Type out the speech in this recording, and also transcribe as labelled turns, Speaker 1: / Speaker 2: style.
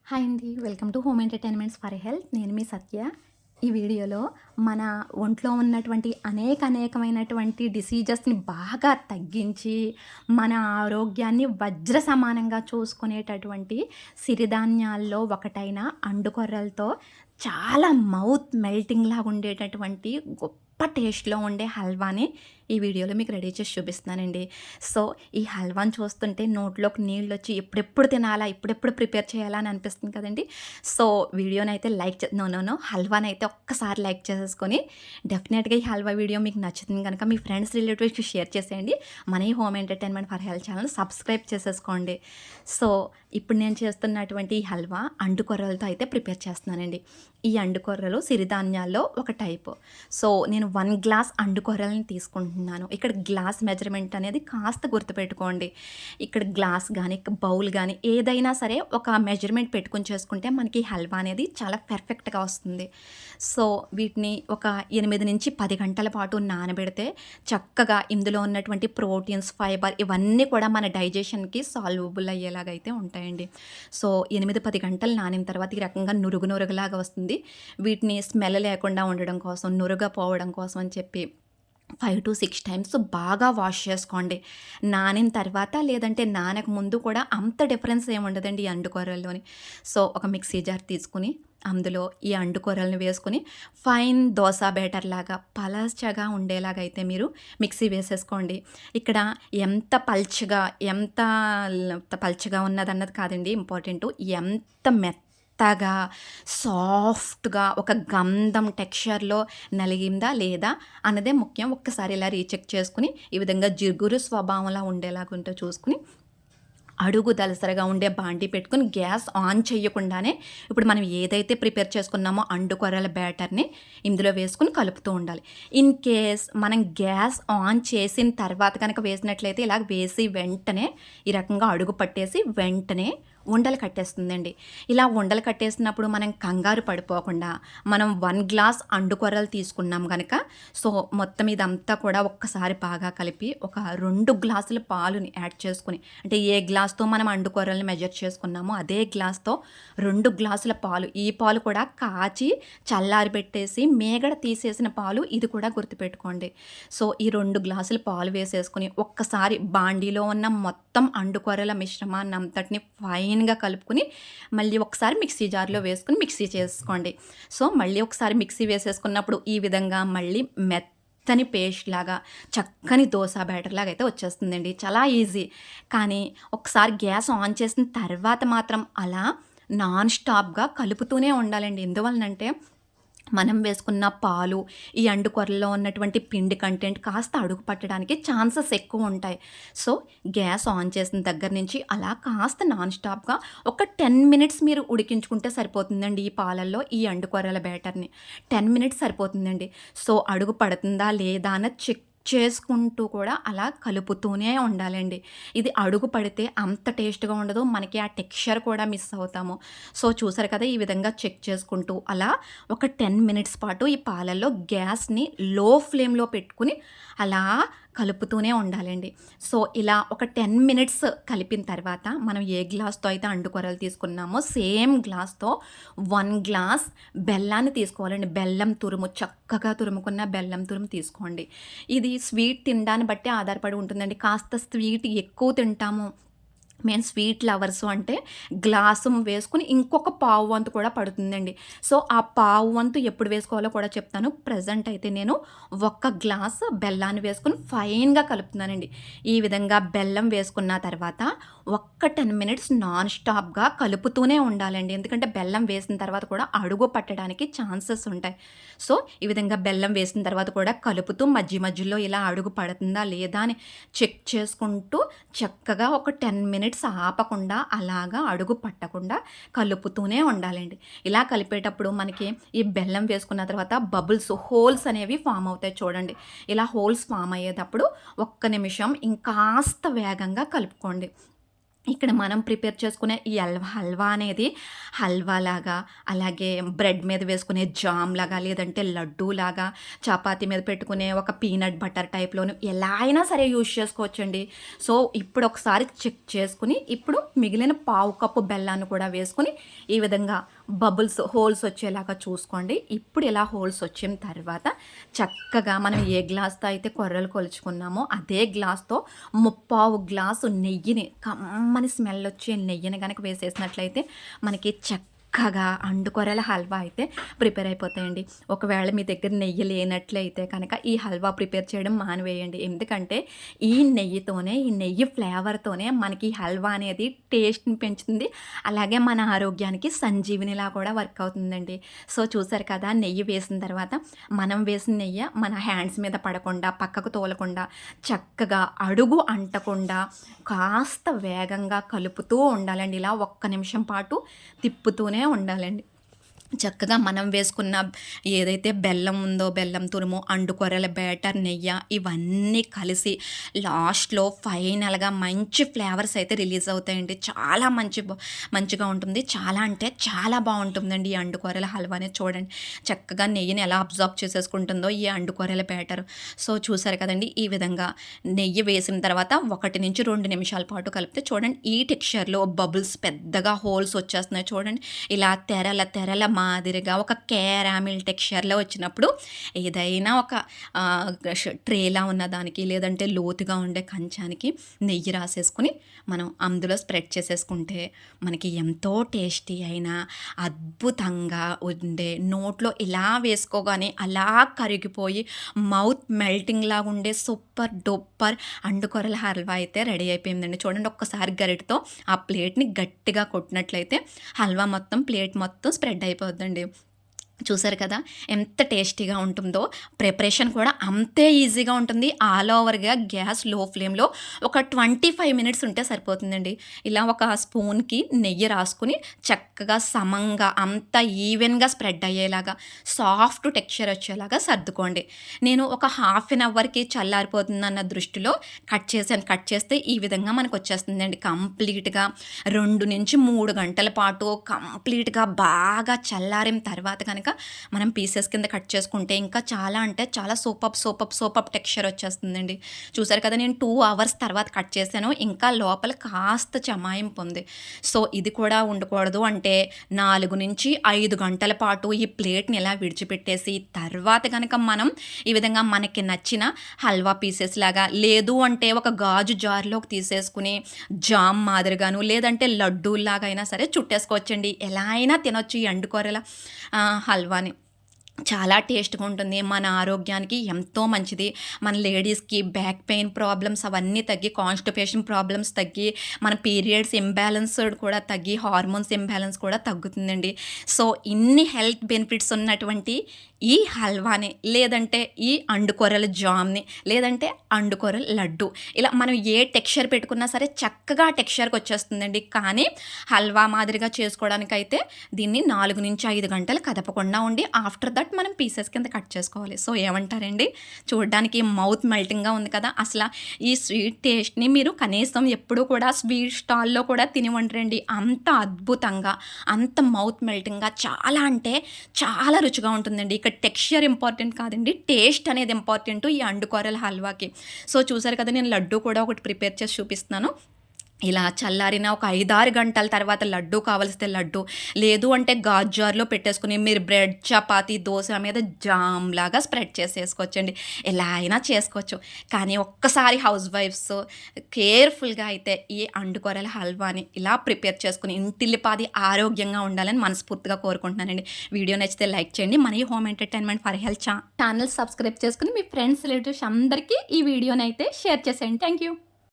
Speaker 1: Hi అండి. Welcome to home entertainments for health. నేను మీ సత్య. ఈ వీడియోలో మన ఒంట్లో ఉన్నటువంటి అనేకమైనటువంటి డిసీజెస్‌ని బాగా తగ్గించి, మన ఆరోగ్యాన్ని వజ్ర సమానంగా చూసుకునేటటువంటి సిరిధాన్యాల్లో ఒకటైన అండుకొర్రలతో చాలా మౌత్ మెల్టింగ్ లాగా ఉండేటటువంటి గొప్ప టేస్ట్‌లో ఉండే హల్వాని ఈ వీడియోలో మీకు రెడీ చేసి చూపిస్తున్నానండి. సో, ఈ హల్వాని చూస్తుంటే నోట్లోకి నీళ్ళొచ్చి ఎప్పుడెప్పుడు తినాలా? ఎప్పుడెప్పుడు ప్రిపేర్ చేయాలా? అని అనిపిస్తుంది కదండీ! సో, వీడియోనైతే లైక్ చే నో, నో, నో హల్వానైతే ఒక్కసారి లైక్ చేసేసుకొని డెఫినెట్‌గా ఈ హల్వా వీడియో మీకు నచ్చుతుంది గనక మీ ఫ్రెండ్స్, రిలేటివ్స్‌కి షేర్ చేసేయండి. మన ఈ home entertainment for health channel subscribe చేసేసుకోండి. సో, ఇప్పుడు నేను చేస్తున్నటువంటి ఈ హల్వా అండుకొర్రలతో అయితే ప్రిపేర్ చేస్తున్నానండి. ఈ అండుకొర్రలు సిరిధాన్యాల్లో ఒక టైపు. సో, నేను 1 గ్లాస్ అండుకొర్రలని తీసుకుంటున్నాను. ఇక్కడ గ్లాస్ మెజర్‌మెంట్ అనేది కాస్త గుర్తుపెట్టుకోండి. ఇక్కడ గ్లాస్ గానీ, బౌల్ గానీ ఏదైనా సరే ఒక మెజర్‌మెంట్ పెట్టుకొని చేసుకుంటే మనకి హల్వా అనేది చాలా పర్ఫెక్ట్‌గా వస్తుంది. సో, వీటిని ఒక 8-10 గంటల పాటు నానబెడితే చక్కగా ఇందులో ఉన్నటువంటి ప్రోటీన్స్, ఫైబర్ ఇవన్నీ కూడా మన డైజెషన్‌కి సాల్వబుల్ అయ్యేలాగైతే ఉంటాయండి. సో, 8-10 గంటలు నానిన తర్వాత ఈ రకంగా నురుగులాగా వస్తుంది. వీటిని స్మెల్ లేకుండా ఉండడం కోసం, నురగ పోవడం కోసం అని చెప్పి 5-6 టైమ్స్ బాగా వాష్ చేసుకోండి. నానిన తర్వాత లేదంటే నానక ముందు కూడా అంత డిఫరెన్స్ ఏమి ఉండదండి ఈ అండుకొర్రల్లోని. సో, ఒక మిక్సీ జార్ తీసుకొని అందులో ఈ అండుకొర్రలను వేసుకొని ఫైన్ దోస బ్యాటర్ లాగా పలచగా ఉండేలాగా అయితే మీరు మిక్సీ వేసేసుకోండి. ఇక్కడ ఎంత పల్చగా ఉన్నదన్నది కాదండి ఇంపార్టెంటు. ఎంత మెత్తగా, సాఫ్ట్‌గా ఒక గంధం టెక్స్చర్‌లో నలిగిందా లేదా అన్నదే ముఖ్యం. ఒక్కసారి ఇలా రీచెక్ చేసుకొని ఈ విధంగా జిగురు స్వభావంలా ఉండేలాగుంటో చూసుకొని అడుగు దలసరగా ఉండే బాండీ పెట్టుకొని గ్యాస్ ఆన్ చేయకుండానే ఇప్పుడు మనం ఏదైతే ప్రిపేర్ చేసుకున్నామో అండుకొర్రల బ్యాటర్‌ని ఇందులో వేసుకొని కలుపుతూ ఉండాలి. ఇన్ కేస్ మనం గ్యాస్ ఆన్ చేసిన తర్వాత కనుక వేసినట్లయితే ఇలా వేసి వెంటనే ఈ రకంగా అడుగు పట్టేసి వెంటనే ఉండలు కట్టేస్తుందండి. ఇలా ఉండలు కట్టేసినప్పుడు మనం కంగారు పడిపోకుండా మనం 1 గ్లాస్ అండుకొర్రలు తీసుకున్నాం గనక సో, మొత్తం ఇదంతా కూడా ఒక్కసారి బాగా కలిపి ఒక 2 గ్లాసుల పాలుని యాడ్ చేసుకొని అంటే ఏ గ్లాస్‌తో మనం అండుకొర్రల్ని మెజర్ చేసుకున్నామో అదే గ్లాస్‌తో 2 గ్లాసుల పాలు. ఈ పాలు కూడా కాచి చల్లారబెట్టేసి మీగడ తీసేసిన పాలు ఇది కూడా గుర్తుపెట్టుకోండి. సో, ఈ 2 గ్లాసుల పాలు వేసేసుకొని ఒక్కసారి బాండీలో ఉన్న మొత్తం అండుకొర్రల మిశ్రమాన్నంతటిని ఫైన్‌గా కలుపుకొని మళ్ళీ ఒకసారి మిక్సీ జార్‌లో వేసుకొని మిక్సీ చేసుకోండి. సో, మళ్ళీ ఒకసారి మిక్సీ వేసేసుకున్నప్పుడు ఈ విధంగా మళ్ళీ మెత్తని పేస్ట్ లాగా చక్కని దోస బ్యాటర్ లాగా అయితే వచ్చేస్తుందండి. చాలా ఈజీ. కానీ ఒకసారి గ్యాస్ ఆన్ చేసిన తర్వాత మాత్రం అలా నాన్ స్టాప్‌గా కలుపుతూనే ఉండాలండి. ఎందువలనంటే మనం వేసుకున్న పాలు, ఈ అండుకొరలో ఉన్నటువంటి పిండి కంటెంట్ కాస్త అడుగు పట్టడానికి ఛాన్సెస్ ఎక్కువుంటాయి. సో, గ్యాస్ ఆన్ చేసిన దగ్గర నుంచి అలా కాస్త నాన్ స్టాప్‌గా ఒక 10 మినిట్స్ మీరు ఉడికించుకుంటే సరిపోతుందండి ఈ పాలల్లో ఈ అండుకొర్రల బ్యాటర్‌ని. 10 మినిట్స్ సరిపోతుందండి. సో, అడుగు పడుతుందా లేదా అన్నది చెక్ చేసుకుంటూ కూడా అలా కలుపుతూనే ఉండాలండి. ఇది అడుగు పడితే అంత టేస్ట్‌గా ఉండదు. మనకి ఆ టెక్స్చర్ కూడా మిస్ అవుతాము. సో, చూసారు కదా! ఈ విధంగా చెక్ చేసుకుంటూ అలా ఒక 10 మినిట్స్ పాటు ఈ పాలల్లో గ్యాస్‌ని లో ఫ్లేమ్‌లో పెట్టుకొని అలా కలుపుతూనే ఉండాలండి. సో, ఇలా ఒక 10 మినిట్స్ కలిపిన తర్వాత మనం ఏ గ్లాస్‌తో అయితే అండుకొర్రలు తీసుకున్నామో సేమ్ గ్లాస్‌తో 1 గ్లాస్ బెల్లాన్ని తీసుకోవాలండి. బెల్లం తురుము చక్కగా తురుముకున్న బెల్లం తురుము తీసుకోండి. ఇది స్వీట్ తినడాన్ని బట్టి ఆధారపడి ఉంటుందండి. కాస్త స్వీట్ ఎక్కువ తింటాము మేము స్వీట్ లవర్సు అంటే గ్లాసు వేసుకొని ఇంకొక పావు వంతు కూడా పడుతుందండి. సో, ఆ పావు వంతు ఎప్పుడు వేసుకోవాలో కూడా చెప్తాను. ప్రెజెంట్ అయితే నేను ఒక్క గ్లాస్ బెల్లాన్ని వేసుకొని ఫైన్‌గా కలుపుతున్నానండి. ఈ విధంగా బెల్లం వేసుకున్న తర్వాత ఒక్క 10 మినిట్స్ నాన్ స్టాప్‌గా కలుపుతూనే ఉండాలండి. ఎందుకంటే బెల్లం వేసిన తర్వాత కూడా అడుగు పట్టడానికి ఛాన్సెస్ ఉంటాయి. సో, ఈ విధంగా బెల్లం వేసిన తర్వాత కూడా కలుపుతూ మధ్యలో ఇలా అడుగు పడుతుందా లేదా అని చెక్ చేసుకుంటూ చక్కగా ఒక 10 మినిట్స్ ఆపకుండా అలాగా అడుగు పట్టకుండా కలుపుతూనే ఉండాలండి. ఇలా కలిపేటప్పుడు మనకి ఈ బెల్లం వేసుకున్న తర్వాత బబుల్స్, హోల్స్ అనేవి ఫామ్ అవుతాయి చూడండి. ఇలా హోల్స్ ఫామ్ అయ్యేటప్పుడు ఒక్క నిమిషం ఇంకాస్త వేగంగా కలుపుకోండి. ఇక్కడ మనం ప్రిపేర్ చేసుకునే ఈ హల్వా అనేది హల్వాలాగా, అలాగే బ్రెడ్ మీద వేసుకునే జామ్‌లాగా, లేదంటే లడ్డూలాగా, చపాతీ మీద పెట్టుకునే ఒక పీనట్ బటర్ టైప్‌లోను ఎలా అయినా సరే యూజ్ చేసుకోవచ్చండి. సో, ఇప్పుడు ఒకసారి చెక్ చేసుకొని, ఇప్పుడు మిగిలిన పావు కప్పు బెల్లాన్ని కూడా వేసుకొని, ఈ విధంగా హోల్స్ వచ్చేలాగా చూసుకోండి. ఇప్పుడు ఇలా హోల్స్ వచ్చిన తర్వాత చక్కగా మనం ఏ గ్లాస్‌తో అయితే కొర్రలు కొలుచుకున్నామో అదే గ్లాస్‌తో ముప్పావు గ్లాసు నెయ్యిని కమ్మని స్మెల్ వచ్చే నెయ్యిని గనక వేసేసినట్లయితే మనకి చక్కగా అండుకొరల హల్వా అయితే ప్రిపేర్ అయిపోతాయండి. ఒకవేళ మీ దగ్గర నెయ్యి లేనట్లయితే కనుక ఈ హల్వా ప్రిపేర్ చేయడం మానివేయండి. ఎందుకంటే ఈ నెయ్యి ఫ్లేవర్‌తోనే మనకి హల్వా అనేది టేస్ట్‌ని పెంచుతుంది. అలాగే మన ఆరోగ్యానికి సంజీవనిలా కూడా వర్క్ అవుతుందండి. సో, చూసారు కదా, నెయ్యి వేసిన తర్వాత మనం వేసిన నెయ్యి మన హ్యాండ్స్ మీద పడకుండా, పక్కకు తోలకుండా, చక్కగా అడుగు అంటకుండా కాస్త వేగంగా కలుపుతూ ఉండాలండి. ఇలా ఒక్క నిమిషం పాటు తిప్పుతూనే ఉండాలండి. చక్కగా మనం వేసుకున్న ఏదైతే బెల్లం ఉందో, బెల్లం తురుము, అండుకొర్రల బ్యాటర్, నెయ్యి ఇవన్నీ కలిసి లాస్ట్‌లో ఫైనల్‌గా మంచి ఫ్లేవర్స్ అయితే రిలీజ్ అవుతాయండి. చాలా మంచిగా ఉంటుంది. చాలా అంటే చాలా బాగుంటుందండి ఈ అండుకొర్రల హల్వా అనేది. చూడండి చక్కగా నెయ్యిని ఎలా అబ్జార్బ్ చేసేసుకుంటుందో ఈ అండుకొర్రల బ్యాటర్. సో, చూసారు కదండి, ఈ విధంగా నెయ్యి వేసిన తర్వాత 1-2 నిమిషాల పాటు కలిపితే చూడండి ఈ టెక్స్చర్‌లో బబుల్స్ పెద్దగా హోల్స్ వచ్చేస్తున్నాయి చూడండి. ఇలా తెరల మాదిరిగా ఒక క్యారామిల్ టెక్స్చర్‌లో వచ్చినప్పుడు ఏదైనా ఒక ట్రేలా ఉన్నదానికి, లేదంటే లోతుగా ఉండే కంచానికి నెయ్యి రాసేసుకొని మనం అందులో స్ప్రెడ్ చేసేసుకుంటే మనకి ఎంతో టేస్టీ అయిన అద్భుతంగా ఉండే, నోట్లో ఇలా వేసుకోగానే అలా కరిగిపోయి మౌత్ మెల్టింగ్ లాగా ఉండే సూపర్ డూపర్ అండుకొరల హల్వా అయితే రెడీ అయిపోయిందండి. చూడండి, ఒక్కసారి గరిటతో ఆ ప్లేట్‌ని గట్టిగా కొట్టినట్లయితే హల్వా మొత్తం ప్లేట్ మొత్తం స్ప్రెడ్ అయిపోద్దండి. చూసారు కదా ఎంత టేస్టీగా ఉంటుందో. ప్రిపరేషన్ కూడా అంతే ఈజీగా ఉంటుంది. ఆల్ ఓవర్‌గా గ్యాస్ లో ఫ్లేమ్‌లో ఒక 25 మినిట్స్ ఉంటే సరిపోతుందండి. ఇలా ఒక స్పూన్‌కి నెయ్యి రాసుకొని చక్కగా సమంగా అంతా ఈవెన్‌గా స్ప్రెడ్ అయ్యేలాగా సాఫ్ట్ టెక్స్చర్ వచ్చేలాగా సర్దుకోండి. నేను ఒక హాఫ్ ఎన్ అవర్‌కి చల్లారిపోతుందన్న దృష్టిలో కట్ చేశాను. కట్ చేస్తే ఈ విధంగా మనకు వచ్చేస్తుందండి. కంప్లీట్‌గా 2-3 గంటల పాటు కంప్లీట్‌గా బాగా చల్లారిన తర్వాత కనుక మనం పీసెస్ కింద కట్ చేసుకుంటే ఇంకా చాలా అంటే చాలా సూపర్ టెక్స్చర్ వచ్చేస్తుందండి. చూసారు కదా, నేను 2 అవర్స్ తర్వాత కట్ చేశాను. ఇంకా లోపల కాస్త జమాయింపు ఉంది. సో, ఇది కూడా ఉండకూడదు అంటే 4-5 గంటల పాటు ఈ ప్లేట్‌ని ఇలా విడిచిపెట్టేసి తర్వాత కనుక మనం ఈ విధంగా మనకి నచ్చిన హల్వా పీసెస్ లాగా, లేదు అంటే ఒక గాజు జార్‌లోకి తీసేసుకుని జామ్ మాదిరిగాను, లేదంటే లడ్డూల్లాగా అయినా సరే చుట్టేసుకోవచ్చండి. ఎలా అయినా తినొచ్చు ఈ అండుకొర్రల హల్వాని. చాలా టేస్ట్‌గా ఉంటుంది. మన ఆరోగ్యానికి ఎంతో మంచిది. మన లేడీస్‌కి బ్యాక్ పెయిన్ ప్రాబ్లమ్స్ అవన్నీ తగ్గి, కాన్‌స్టిపేషన్ ప్రాబ్లమ్స్ తగ్గి, మన పీరియడ్స్ ఇంబాలెన్స్డ్ కూడా తగ్గి, హార్మోన్స్ ఇంబాలెన్స్ కూడా తగ్గుతుందండి. సో, ఇన్ని హెల్త్ బెనిఫిట్స్ ఉన్నటువంటి ఈ హల్వాని, లేదంటే ఈ అండుకొర్రల జామ్‌ని, లేదంటే అండుకొర్రల లడ్డు, ఇలా మనం ఏ టెక్స్చర్ పెట్టుకున్నా సరే చక్కగా టెక్స్చర్‌కి వచ్చేస్తుందండి. కానీ హల్వా మాదిరిగా చేసుకోవడానికైతే దీన్ని 4-5 గంటలు కదపకుండా ఉండి ఆఫ్టర్ దట్ మనం పీసెస్ కింద కట్ చేసుకోవాలి. సో, ఏమంటారండి? చూడడానికి మౌత్ మెల్టింగ్‌గా ఉంది కదా! అసలు ఈ స్వీట్ టేస్ట్‌ని మీరు కనీసం ఎప్పుడూ కూడా స్వీట్ స్టాల్‌లో కూడా తిని ఉండరండి. అంత అద్భుతంగా, అంత మౌత్ మెల్టింగ్‌గా చాలా అంటే చాలా రుచిగా ఉంటుందండి. ఇక్కడ టెక్స్చర్ ఇంపార్టెంట్ కాదండి, టేస్ట్ అనేది ఇంపార్టెంట్ ఈ అండుకొర్రల హల్వాకి. సో, చూసారు కదా, నేను లడ్డు కూడా ఒకటి ప్రిపేర్ చేసి చూపిస్తున్నాను. ఇలా చల్లారిన ఒక 5-6 గంటల తర్వాత లడ్డు కావలిస్తే లడ్డు, లేదు అంటే గాజు జార్‌లో పెట్టేసుకొని మీరు బ్రెడ్, చపాతీ, దోస మీద జామ్‌లాగా స్ప్రెడ్ చేసేసుకోవచ్చండి. ఎలా అయినా చేసుకోవచ్చు. కానీ ఒక్కసారి హౌస్ వైఫ్స్ కేర్‌ఫుల్‌గా అయితే ఈ అండుకొర్రల హల్వాని ఇలా ప్రిపేర్ చేసుకొని ఇంటిల్లిపాది ఆరోగ్యంగా ఉండాలని మనస్ఫూర్తిగా కోరుకుంటున్నానండి. వీడియో నచ్చితే లైక్ చేయండి. మన ఈ home entertainment for health channel subscribe చేసుకొని మీ ఫ్రెండ్స్, రిలేటివ్స్ అందరికీ ఈ వీడియోనైతే షేర్ చేసేయండి. Thank you.